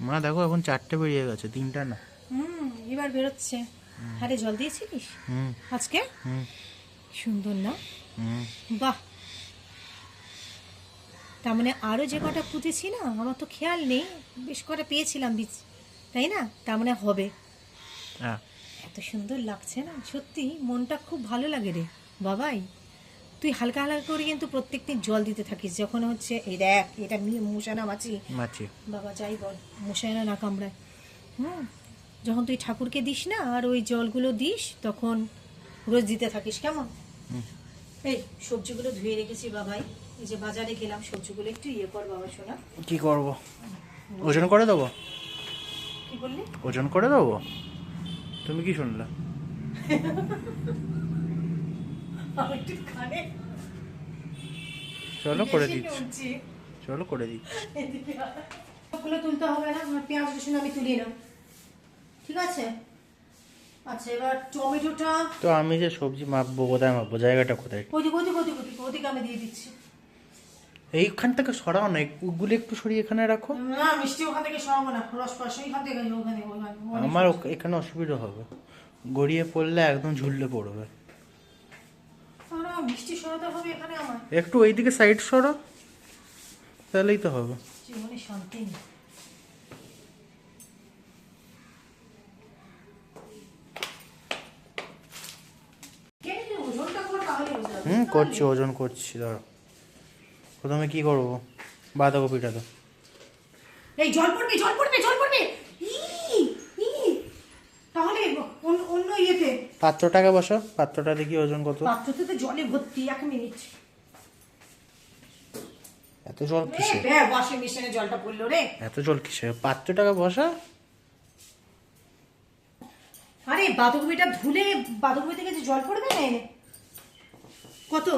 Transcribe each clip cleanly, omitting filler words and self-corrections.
মা দেখো এখন 4টে বেরিয়ে গেছে, 3টা না। এবার বেরোচ্ছে। আরে জল দিয়েছিলিস আজকে? সুন্দর না? বাহ, তার মানে আরও যে কটা পুঁতেছি না, আমার তো খেয়াল নেই, বেশ কটা পেয়েছিলাম বীজ, তাই না? তার মানে হবে। এত সুন্দর লাগছে না, সত্যি মনটা খুব ভালো লাগে রে বাবাই। তুই হালকা হালকা করে কিন্তু প্রত্যেকদিন জল দিতে থাকিস, যখন হচ্ছে এই দেখ এটা মশানা মাছি বাবা যাই বল, মশানা না কামড়ায়। যখন তুই ঠাকুরকে দিস না আর ওই জলগুলো দিস, তখন রোজ দিতে থাকিস, কেমন? এই সবজিগুলো ধুয়ে রেখেছি বাবাই, এই যে বাজারে গেলাম, সবজিগুলো একটু ইয়ে কর বাবা সোনা। কি করব? ওজন করে দেবো? কি বললি? ওজন করে দেবো? তুমি কি শুনলে? চলো করে দিচ্ছি, চলো করে দিচ্ছি। সবগুলো তুলতে হবে না, পেঁয়াজ রসুন আমি তুলি না, ঠিক আছে? আচ্ছা এবার টমেটোটা তো আমি যে সবজি মাপবো, কোথায় মাপবো? জায়গাটা কোথায়? ওদিকে আমি দিয়ে দিচ্ছি। এইখান থেকে সরাও না, ওগুলো একটু সরিয়ে এখানে রাখো। না মিষ্টি ওখান থেকে সরাবো না, রস পাশ ওইখান থেকে ওখানে। আমার এখানে অসুবিধা হবে, গড়িয়ে পড়লে একদম ঝুললে পড়বে। মিষ্টি সরাতে হবে এখানে আমার। একটু ওইদিকে সাইড সরো, তাহলেই তো হবে। জীবনে শান্তি নেই। করছি, ওজন করছি। ধরো প্রথমে কি করবো? বাঁধাকপিটা তো এই জল পড়বে তাহলে অন্য ইয়েতে পাত্রটাকে বসো, পাত্রটা দেখি ওজন কত। পাত্রতে তো জলে ভর্তি, 1 মিনিট। এত জল কিসে? ওয়াশিং মেশিনে জলটা পড়লো রে। এত জল কিসে? পাত্রটাকে বসা। আরে বাঁধাকপিটা ধুলে বাঁধাকপি থেকে যে জল পড়বে না, কত?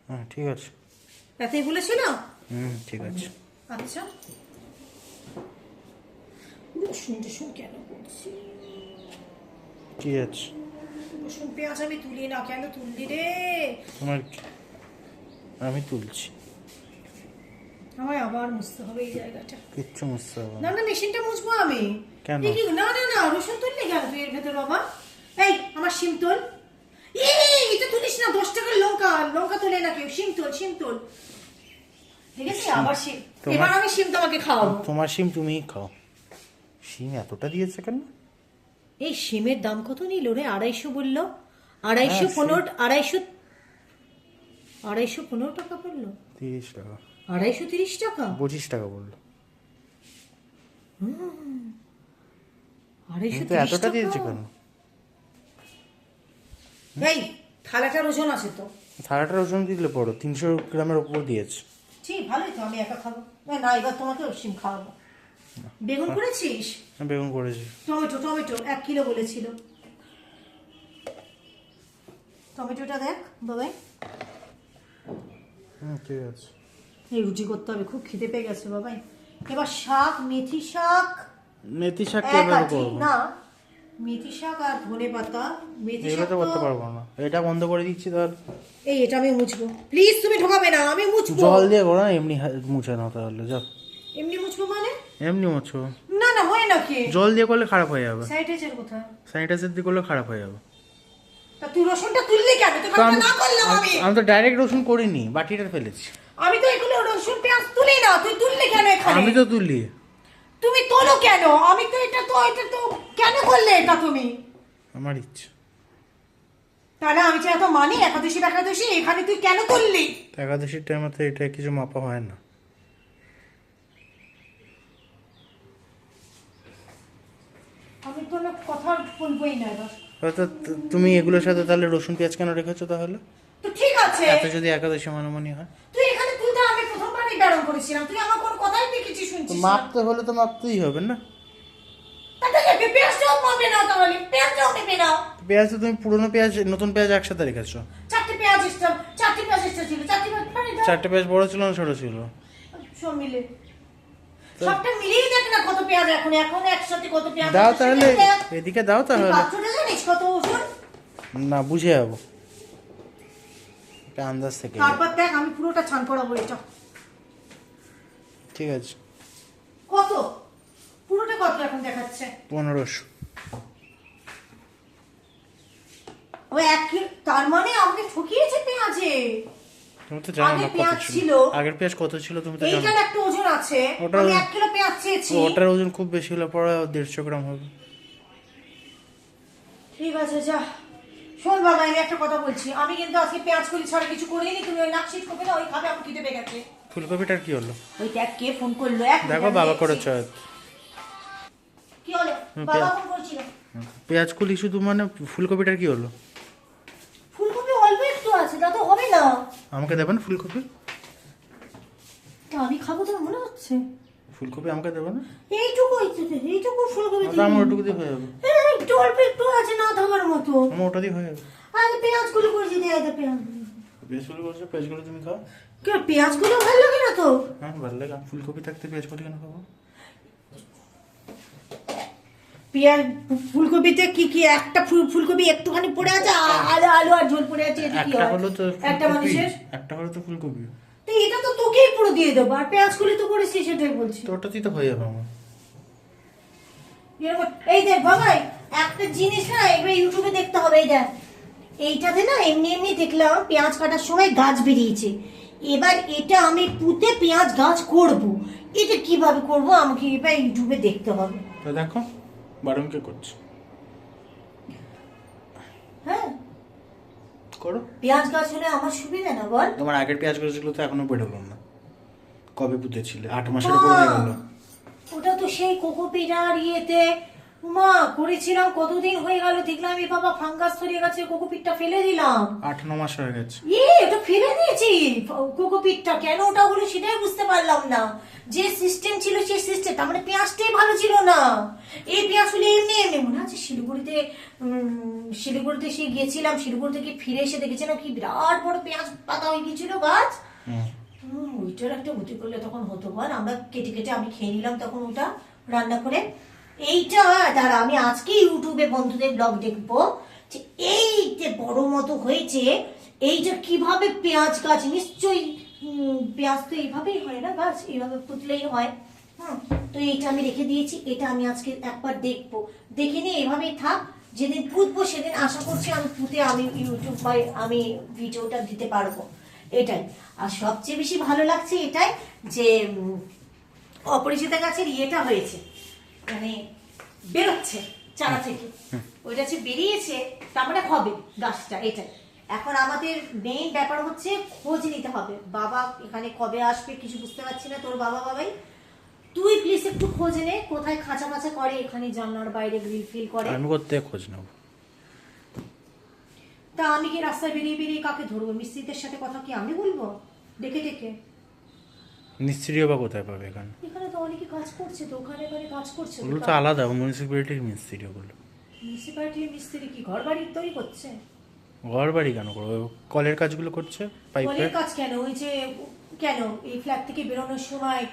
হ্যাঁ ঠিক আছে, তাতেই বলেছিল। ঠিক আছে। আচ্ছা রসুন কেন করছি? কি আছে? রসুন পেঁয়াজ আমি তুলি না, কেন তুললি রে? তোমার আমি তুলছি। আমায় আবার মুছতে হবে এই জায়গাটা। কিচ্ছু মুছতে হবে না, মেশিনটা মুছবো আমি। কেন? না রসুন তুললি কেন তুই এর ভেতর বাবা? এই আমার শিম তোল। এটা তুলিস না, 10 টাকার লঙ্কা তোলে না কেউ। শিম তোল। ঠিক আছে, আবার শিম। এবার আমি শিম তোমাকে খাওয়াবো। তোমার শিম তুমিই খাও। শিম এতটা দিয়েছে কেন? এই শিমের দাম কত নিল রে? 250 বললো। 215 টাকা পড়লো। 30 টাকা। 230 টাকা? 25 টাকা বললো। 230 এতটা দিয়েছে কেন? এই থালাটার ওজন আছে তো। থালাটার ওজন দিলে পড়ো 300 গ্রামের উপর দিয়েছে। ঠিক ভালোই তো, আমি একা খাবো না। এবার তোমাকে শিম খাওয়াবো। বেগুন করেছিস? বেগুন করেছি। টমেটো 1 কিলো বলেছিল। টমেটোটা দেখ বাবাই। ঠিক আছে। এই রুটি করতে হবে, খুব খিদে পেয়ে গেছে বাবাই। এবার শাক, মেথি শাক কিভাবে করব? না মেথি শাক আর ধনে পাতা। মেথি শাক তো করতে পারবো না, এটা বন্ধ করে দিচ্ছি। তাহলে এটা আমি মুছবো। প্লিজ তুমি ঢোকাবে না, আমি মুছবো। জল দিয়ে করো না, এমনি মুছে নাও তাহলে। যাও। এমনি মুছবো মানে? এমনি মুছো। না হয় নাকি? জল দিয়ে করলে খারাপ হয়ে যাবে। স্যানিটাইজার কোথায়? স্যানিটাইজার দিয়ে করলে খারাপ হয়ে যাবে। তা তুই রসুনটা তুললি কেন? না করলাম আমি তো ডাইরেক্ট রসুন করিনি, বাটিটা ফেলেছি। আমি তো এগুলো রসুন পেঁয়াজ তুলি না, তুই তুললি কেন এখানে? আমি তো তুলি। তুমি তোলো কেন? আমি তো এটা তো কেন করলে এটা তুমি? আমার ইচ্ছে। তাহলে আমি যে এত মানি একাদশী এখানে তুই কেন তুললি? একাদশীর টাইমে তো এটা কিছু মাপা হয় না। আমি তো কথা বলবোই না এবার। তুমি এগুলোর সাথে তাহলে রসুন পেঁয়াজ কেন রেখেছো তাহলে? তো ঠিক আছে, এত যদি একাদশী মানামানি হয়। তুই এখানে তুলতে আমি প্রথমবারই বারণ করেছিলাম, তুই আমার কোনো কথাই দেখেছি শুনছিস না। মাপতে হলে তো মাপতেই হবে না? তাহলে পেঁয়াজটাও মাপে নাও, তাহলে পেঁয়াজটাও মেপে নাও। পেঁয়াজ তো তুমি পুরনো পেঁয়াজ নতুন পেঁয়াজ একসাথে রেখেছো। 4টে পেঁয়াজ ছিল, 4টে পেঁয়াজ ছিল, 4টে পেঁয়াজ বড় ছিল না ছোট ছিল? সব মিলে সবটা মিলিয়ে দেখ না কত পেঁয়াজ। এখন একসাথে কত পেঁয়াজ দাও তাহলে, এদিকে দাও তাহলে। পাত্রটা জানিস কত ওজন? না, বুঝে যাবো আন্দাজ থেকে। তারপর দেখ আমি পুরোটা ছান করাবো এটা। ঠিক আছে। কত পুরোটা কত এখন দেখাচ্ছে? 1500। ও 1 কিলো, তার মানে আমাকে ঠকিয়েছে পেঁয়াজে। তুমি তো জানো আগে না কত পেঁয়াজ ছিল। ছিল, আগের পেঁয়াজ কত ছিল তুমি তো জানো। এইটার একটা ওজন আছে। ওটার- আমি 1 কিলো পেঁয়াজ চেয়েছি। ওটার ওজন খুব বেশি হলে পরে 150 গ্রাম হবে। ঠিক আছে যা। শোন বাবা, আমি একটা কথা বলছি, আমি কিন্তু আজকে পেঁয়াজ কলি ছাড়া কিছু করিনি। তুমি ওই নাকশিট করবে না, ওই খাবে, আমি খিদে পেয়ে গেছে। ফুলকপিটার কি হলো? ওই দেখ কে ফোন করলো। দেখো বাবা করেছে হয়তো। কি হলো? হুম, বাবা ফোন করছিল। পেঁয়াজ কুলি শুধু মানে ফুলকপিটার কি হলো? ফুলকপি অল্প একটু আছে, তা তো হবে না। আমাকে দেবেন ফুলকপি? তা আমি খাবো তো মনে হচ্ছে। ফুলকপি আমাকে দেবে না? এইটুকু ফুলকপি তো আমার ওটুকু দিয়ে হয়ে যাবে। একটু অল্প একটু আছে না থাকার মতো। আমার ওটা দিয়ে হয়ে যাবে। আরে পেঁয়াজগুলো করেছি, দিয়ে দে পেঁয়াজ। পেঁয়াজগুলো করছো, পেঁয়াজগুলো তুমি খাও। কে পেঁয়াজগুলো ভালো লাগে না তো? হ্যাঁ ভালো লাগে। ফুলকপি থাকতে পেঁয়াজগুলো কেন খাবো? পেঁয়াজ ফুলকপিতে কি কি একটা ফুলকপি একটুখানি পড়ে আছে, আলু আলু আর ঝোল পড়ে আছে, এটা কি একটা হয়? হলো তো একটা ফুলকপি, মানুষের একটা হলো তো ফুলকপি। তো এটা তো তোকেই পুরো দিয়ে দেবো, আর পেঁয়াজগুলি তো করেছি সেটাই বলছি। তো ওটাতেই তো হয়ে যাবে আমার। এরকম এই দেখ বাবাই, একটা জিনিস না এবার ইউটিউবে দেখতে হবে। এই দেখ, এইটাতে না এমনি এমনি দেখলাম পেঁয়াজ কাটার সময় গাছ বেরিয়েছে। এবার এটা আমি পুঁতে পেঁয়াজ গাছ করব। এটা কিভাবে করব আমাকে এবার ইউটিউবে দেখতে হবে। তো দেখো বারণ কে করছে। হ্যাঁ করো। পেঁয়াজ গাছ হলে আমার সুবিধা না বল? তোমার আগের পেঁয়াজ গাছগুলো তো এখনো বেরোলো না। কবে পুঁতেছিলে? 8 মাসের উপর হয়ে গেল। ওটা তো সেই কোকোপিটার ইয়েতে মা করেছিলাম, কতদিন হয়ে গেল দেখলাম আমি বাবা ফাঙ্গাস ধরে গেছে, কোকোপিটটা ফেলে দিলাম। 8-9 মাস হয়ে গেছে। ওটা ফেলে দিয়েছি। কোকোপিটটা কেন ওটা হলো সেটাই বুঝতে পারলাম না। যে সিস্টেম ছিল সেই সিস্টেম, তার মানে পেঁয়াজটাই ভালো ছিল না। এই পেঁয়াজ হলে এমনি এমনি মনে আছে শিলিগুড়িতে সে গিয়েছিলাম, শিলিগুড়ি থেকে ফিরে এসে দেখেছিলাম কি বিরাট বড় পেঁয়াজ পাতা হয়ে গিয়েছিল গাছ। ওইটার একটা গতি করলে তখন হতো বল, আমরা কেটে কেটে আমি খেয়ে নিলাম তখন ওটা রান্না করে। এইটা দাঁড়া, আমি আজকে ইউটিউবে বন্ধুদের ব্লগ দেখবো যে এই যে বড় মতো হয়েছে এইটা কিভাবে পেঁয়াজ গাছ। নিশ্চয়ই পেঁয়াজ তো এইভাবেই হয় না, গাছ এইভাবে পুতলেই হয়। তো এইটা আমি রেখে দিয়েছি, এটা আমি আজকে একবার দেখবো। দেখে নিয়ে এভাবেই থাক, যেদিন পুতবো সেদিন আশা করছি আমি পুঁতে আমি ইউটিউব বা আমি ভিডিওটা দিতে পারবো। এটাই। আর সবচেয়ে বেশি ভালো লাগছে এটাই যে অপরিচিতা গাছের ইয়েটা হয়েছে, মানে বেরোচ্ছে চারা থেকে, ওইটা হচ্ছে বেরিয়েছে, তার মানে হবে গাছটা। এটাই এখন আমাদের মেইন ব্যাপার হচ্ছে খোঁজ নিতে হবে। বাবা এখানে কবে আসবে কিছু বুঝতে পারছি না, তোর বাবাই তুই প্লিজ একটু খোঁজ নে কোথায় খাঁচা মাচা করে, এখানে জানলার বাইরে গ্রিল ফিল করে। আমি করতে খোঁজ নেব। তা আমি কি রাস্তায় বেরিয়ে বেরিয়ে কাকে ধরবো? মিস্ত্রিদের সাথে কথা কি আমি বলবো ডেকে ডেকে? মিস্ত্রিও বা কোথায় পাবে এখানে? এখানে তো অনেকে কাজ করছে, তো ওখানে এখানে কাজ করছে। ওগুলো তো আলাদা, মিউনিসিপ্যালিটির মিস্ত্রি ওগুলো। মিউনিসিপ্যালিটির মিস্ত্রি কি ঘর বাড়ি তৈরি করছে? ঘর বাড়ি কেন করবে? কলের কাজগুলো করছে, পাইপের। কলের কাজ কেন? ওই যে কেন এই ফ্ল্যাট থেকে বেরোনোর সময়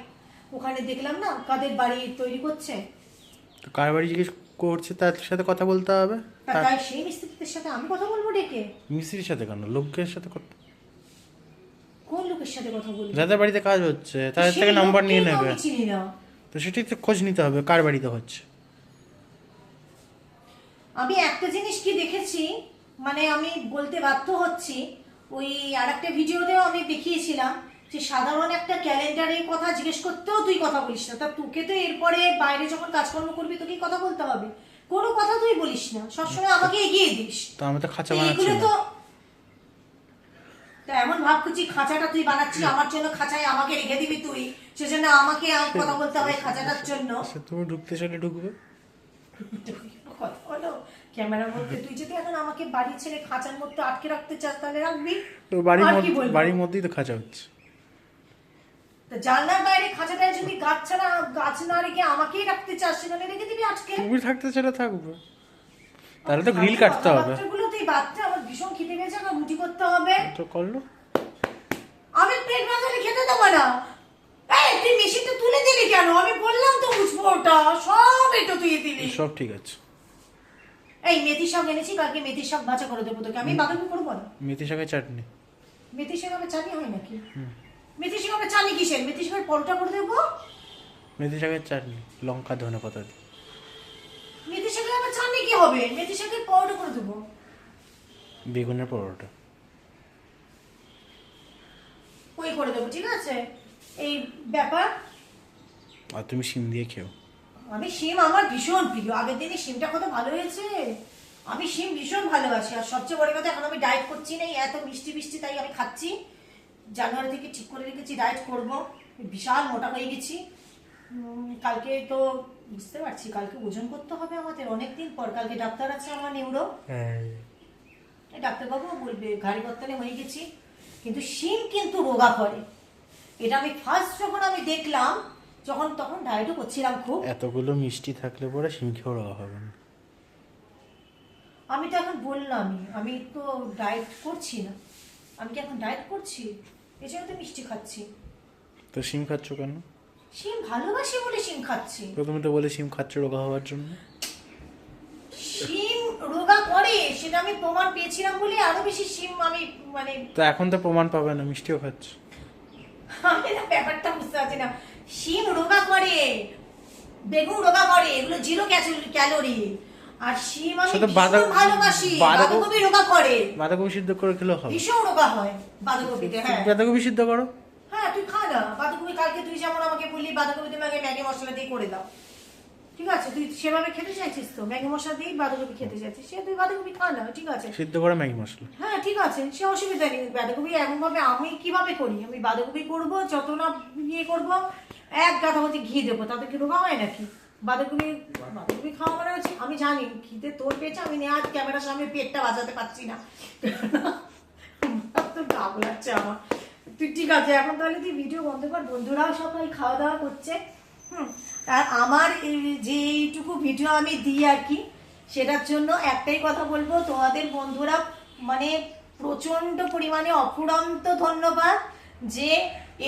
ওখানে দেখলাম না কাদের বাড়ি তৈরি করছে। তো কার বাড়ি জিজ্ঞেস করছে তার সাথে কথা বলতে হবে। তাই সেই মিস্ত্রিদের সাথে আমি কথা বলবো ডেকে? মিস্ত্রির সাথে কেন, লোকের সাথে করতে। কোন লোকের সাথে কথা বলবো? যাদের বাড়িতে কাজ হচ্ছে তাদের থেকে নাম্বার নিয়ে নেবে। আমি চিনি না। তো সেটাই তো খোঁজ নিতে হবে কার বাড়িতে হচ্ছে। আমি একটা জিনিস কি দেখেছি, মানে আমি বলতে বাধ্য হচ্ছি, ওই আরেকটা ভিডিওতেও আমি দেখিয়েছিলাম যে সাধারণ একটা ক্যালেন্ডারের কথা জিজ্ঞেস করতেও তুই কথা বলিস না। তা তোকে তো এরপরে বাইরে যখন কাজকর্ম করবি তোকে কথা বলতে হবে, কোনো কথা তুই বলিস না, সবসময় আমাকে এগিয়ে দিস। তো আমি তো খাঁচা তো বানাচ্ছি এগুলো না। তো তা এমন ভাব করছি খাঁচাটা তুই বানাচ্ছিস আমার জন্য, খাঁচায় আমাকে রেখে দিবি তুই, সেজন্য আমাকে কথা বলতে হবে খাঁচাটার জন্য। সে তুমি ঢুকতে চাইলে ঢুকবে। কথা হলো ক্যামেরার মধ্যে, তুই যদি এখন আমাকে বাড়ি ছেড়ে খাঁচার মধ্যে আটকে রাখতে চাস তাহলে রাখবি। তো আর কি বলবো? বাড়ির মধ্যেই তো খাঁচা হচ্ছে। তা জানলার বাইরে খাঁচাটায় যদি গাছ না রেখে আমাকেই রাখতে চাস সেখানে রেখে দিবি আজকে। তুমি থাকতে চাইলে থাকবে, তাহলে তো গ্রিল কাটতে হবে। বাচ্চাগুলো তুই বাচ্চা, আমার ভীষণ খিদে পেয়েছে, আমার রুটি করতে হবে। তো করলো। আমি পেট বাঁধালে খেতে দেবো না। এই তুই মেশিনটা তুলে দিলি কেন? আমি বললাম তো বুঝবো ওটা, সব এটা তুই দিলি। সব ঠিক আছে। এই মেথি শাক এনেছি, কালকে মেথি শাক ভাজা করে দেবো তোকে। আমি বাগান করবো না। মেথি শাকের চাটনি। মেথি শাক আমার চাটনি হয় নাকি? মেথি শাকের চাটনি কিসের? মেথি শাকের পরোটা করে দেবো। মেথি শাকের চাটনি, লঙ্কা ধনে পাতা দিয়ে। মেথি শাকের আবার চাটনি কি হবে? মেথি শাকের পরোটা করে দেবো। বেগুনের পরোটা। ওই করে দেবো, ঠিক আছে? এই ব্যাপার। আর তুমি শিম দিয়ে খেও। আমি শিম আমার ভীষণ প্রিয়, আগের দিনে শিমটা কত ভালো হয়েছে। আমি শিম ভীষণ ভালোবাসি। আর সবচেয়ে বড় কথা, এখন আমি ডায়েট করছি না, এত মিষ্টি মিষ্টি তাই আমি খাচ্ছি। জানুয়ারি থেকে ঠিক করে রেখেছি ডায়েট করব। বিশাল মোটা হয়ে গেছি। কালকে তো বুঝতে পারছি কালকে ওজন করতে হবে আমাদের, অনেকদিন পর। কালকে ডাক্তার আছে আমার নিউরো, ডাক্তারবাবু বলবে গাড়ি বর্তনে হয়ে গেছি। কিন্তু শিম কিন্তু রোগা করে, এটা আমি ফার্স্ট যখন আমি দেখলাম, তখন ডায়েটও করছিলাম খুব। এতগুলো মিষ্টি থাকলে পরে শিম খেয়েও রোগা হবে না। আমি তো এখন বললামই, আমি তো ডায়েট করছি না। আমি কি এখন ডায়েট করছি? এছাড়া তো মিষ্টি খাচ্ছি। তো শিম খাচ্ছ কেন? শিম ভালোবাসি বলে শিম খাচ্ছি। প্রথমে তো বলে শিম খাচ্ছ রোগা হওয়ার জন্য। শিম রোগা করে সেটা আমি প্রমাণ পেয়েছিলাম বলে আরো বেশি শিম আমি মানে। তো এখন তো প্রমাণ পাবে না, মিষ্টিও খাচ্ছ। আমি না ব্যাপারটা বুঝতে পারছি না। শিম রোগা করে, বেগুন রোগা করে, এগুলো 0 ক্যালোরি। আর শিম আমি ভীষণ ভালোবাসি। বাঁধাকপি রোগা করে। বাঁধাকপি সিদ্ধ করে খেলেও হবে। ভীষণ রোগা হয় বাঁধাকপিতে। হ্যাঁ, বাঁধাকপি সিদ্ধ করো। হ্যাঁ তুই খা না বাঁধাকপি। কালকে তুই যেমন আমাকে বললি বাঁধাকপি তুমি আগে ম্যাগি মশলা দিয়ে করে দাও, ঠিক আছে? তুই সেভাবে খেতে চাইছিস তো, ম্যাগি মশলা দিয়ে বাঁধাকপি খেতে চাইছিস, সে তুই বাঁধাকপি খা না, ঠিক আছে? সিদ্ধ করে ম্যাগি মশলা। হ্যাঁ ঠিক আছে, সে অসুবিধা নেই। বাঁধাকপি এমন ভাবে আমি কিভাবে করি, আমি বাঁধাকপি করবো, যত না ইয়ে করবো, এক গাদা হচ্ছে ঘি দেবো, তাতে কি রোগা হয় নাকি? বাঁধাকপি খাওয়া মানে হচ্ছে, আমি জানি খিদে তোর পেয়েছে, আমি আজ ক্যামেরার সামনে পেটটা বাজাতে পারছি না, তো রাগ লাগছে আমার। তুই ঠিক আছে এখন তাহলে তুই ভিডিও বন্ধ কর, বন্ধুরাও সবাই খাওয়া দাওয়া করছে। আর আমার যে এইটুকু ভিডিও আমি দিই আর কি, সেটার জন্য একটাই কথা বলবো, তোমাদের বন্ধুরা মানে প্রচন্ড পরিমাণে অফুরন্ত ধন্যবাদ যে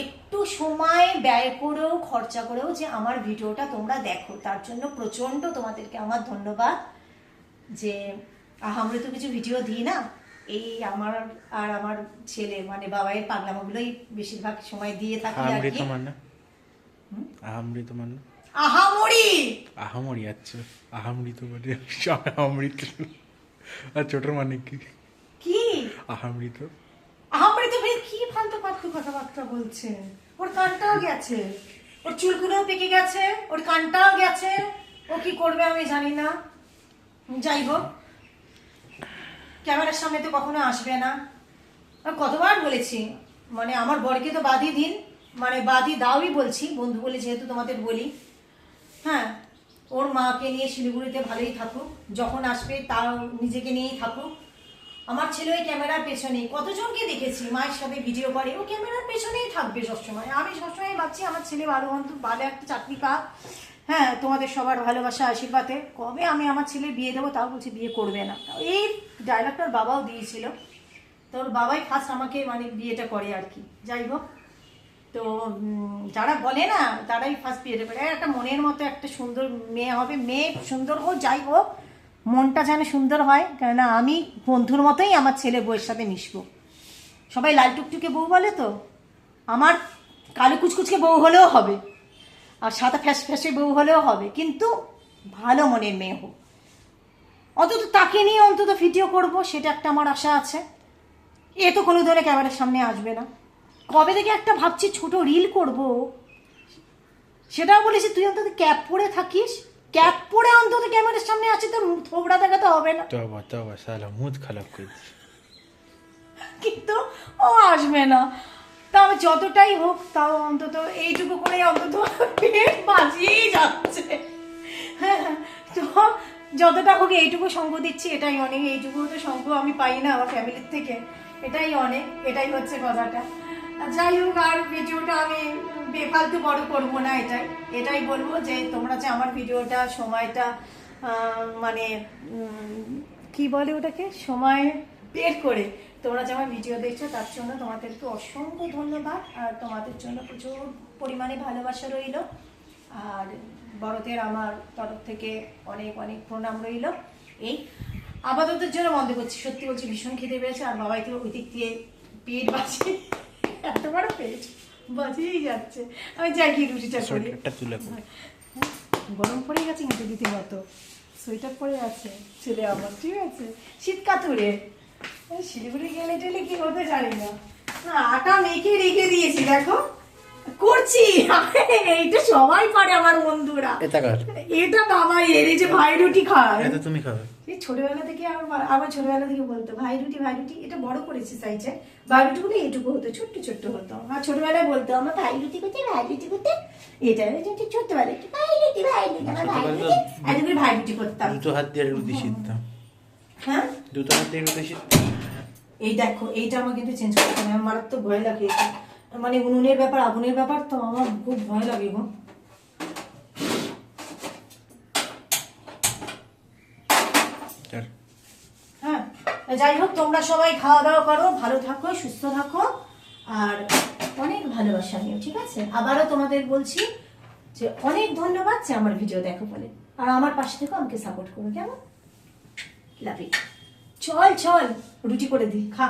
একটু সময় ব্যয় করেও খরচা করেও যে আমার ভিডিওটা তোমরা দেখো, তার জন্য প্রচন্ড তোমাদেরকে আমার ধন্যবাদ। যে আমরা তো কিছু ভিডিও দিই না, এই আমার আর আমার ছেলে মানে বাবাইয়ের পাগলামোগুলোই বেশিরভাগ সময় দিয়ে থাকি আর কি। আহামরি আচ্ছা, আহামৃত মানে আহামৃত। আর ছোটর মানে কি? কি আহামৃত? আহামৃত ভাই কি ফালতু ফালতু কথাবার্তা বলছে? ওর কানটাও গেছে, ওর চুলগুলোও পেকে গেছে, ওর কানটাও গেছে। ও কি করবে আমি জানি না। যাই হোক, ক্যামেরার সামনে তো কখনো আসবে না। কতবার বলেছি মানে আমার বরকে তো বাদই দিন, মানে বাদই দাওই বলছি, বন্ধু বলে যেহেতু তোমাদের বলি। হ্যাঁ, ওর মাকে নিয়ে শিলিগুড়িতে ভালোই থাকুক, যখন আসবে তাও নিজেকে নিয়েই থাকুক। আমার ছেলে ওই ক্যামেরার পেছনে, কতজনকে দেখেছি মায়ের সাথে ভিডিও করে, ও ক্যামেরার পেছনেই থাকবে সবসময়। আমি সবসময় ভাবছি আমার ছেলে ভালো ভালো একটা চাকরি পাক। হ্যাঁ, তোমাদের সবার ভালোবাসা আশীর্বাদে কবে আমি আমার ছেলে বিয়ে দেবো, তাও বলছি বিয়ে করবে না। এই ডায়লগটার বাবাও দিয়েছিল, তোর বাবাই ফার্স্ট আমাকে মানে বিয়েটা করে আর কি। যাই হোক, তো যারা বলে না তারাই ফার্স্ট বিয়েটা করে। একটা মনের মতো একটা সুন্দর মেয়ে হবে, মেয়ে সুন্দর হোক যাই হোক, মনটা যেন সুন্দর হয়। কেননা আমি বন্ধুর মতোই আমার ছেলে বউয়ের সাথে মিশবো। সবাই লাল টুকটুকে বউ বলে, তো আমার কালো কুচকুচকে বউ হলেও হবে, আর সাদা ফ্যাস ফ্যাসে বউ হলেও হবে, কিন্তু ভালো মনের মেয়ে হোক। অন্তত তাকে নিয়ে অন্তত ভিডিও করব, সেটা একটা আমার আশা আছে। এ তো কোনো ধরনের ক্যামেরার সামনে আসবে না। কবে থেকে একটা ভাবছি ছোট রিল করব, সেটাও বলেছি তুই অন্তত ক্যাপ পরে থাকিস, ক্যাপ পরে অন্তত ক্যামেরার সামনে আছে, তোর থোবড়া দেখাতে হবে না। তবা শালা মুড খারাপ করেছিস। কিন্তু ও আসবে না, তা আমি যতটাই হোক তাও অন্তত এইটুকু করে অন্তত পেট বাজিয়েই যাচ্ছে। তো যতটা হোক এইটুকু সঙ্গ দিচ্ছি, এটাই অনেক। এইটুকু তো সঙ্গ আমি পাই না আমার ফ্যামিলির থেকে, এটাই অনেক, এটাই হচ্ছে কথাটা। যাই হোক, আর ভিডিওটা আমি বেফালতু বড় করবো না, এটাই বলবো যে তোমরা যে আমার ভিডিওটা সময়টা মানে কি বলে ওটাকে, সময় বের করে তোমরা যে আমার ভিডিও দেখছো, তার জন্য তোমাদেরকে অসংখ্য ধন্যবাদ। আর তোমাদের জন্য প্রচুর পরিমাণে ভালোবাসা রইল, আর বড়দের আমার তরফ থেকে অনেক অনেক প্রণাম রইল। এই আপাততের জন্য বন্ধ করছি, সত্যি বলছি ভীষণ খিদে পেয়েছে। আর বাবাইকে ওই দিক দিয়ে পেট বাঁচিয়ে, এত বড় পেট। বাজেই যাচ্ছে। আমি যাই কি রুটিটা করি। সোয়েটারটা তুলে কর। গরম পড়ে গেছে কিন্তু রীতিমতো। সোয়েটার পরে আছে ছেলে আমার, ঠিক আছে, শীত কাতুরে। শিলিগুড়ি গেলে টেলে কি হতে জানি না। আটা মেখে রেখে দিয়েছি, দেখো করছি। এইটা সবাই পারে আমার বন্ধুরা। এটা কার? এটা বাবাই এর, এই যে ভাই রুটি খায়। এটা তুমি খাবে? এই ছোটবেলা থেকে আমার ছোটবেলা থেকে বলতো ভাই রুটি ভাই রুটি। এটা বড় করেছি সাইজে, ভাই রুটি গুলো এটুকু হতো, ছোট্ট ছোট্ট হতো। আর ছোটবেলায় বলতো আমার ভাই রুটি করতে ভাই রুটি করতে। এটা ছোট্টবেলায় একটু ভাই রুটি আমার ভাই রুটি, এত করে ভাই রুটি করতাম। দুটো হাত দিয়ে রুটি শিখতাম। হ্যাঁ, দুটো হাত দিয়ে রুটি শিখতাম। এই দেখো এইটা আমার কিন্তু চেঞ্জ করতে হবে, আমার মারাত্মক ভয় লাগে। মানে উনুনের ব্যাপার, আগুনের ব্যাপার তো আমার খুব ভয় লাগে গো। হ্যাঁ, যাই হোক, তোমরা সবাই খাওয়া দাওয়া করো, ভালো থাকো, সুস্থ থাকো, আর অনেক ভালোবাসা নিও, ঠিক আছে? আবারও তোমাদের বলছি যে অনেক ধন্যবাদ যে আমার ভিডিও দেখো বলে, আর আমার পাশে থেকে আমাকে সাপোর্ট করো, কেমন? Love you. চল চল রুটি করে দিই, খা।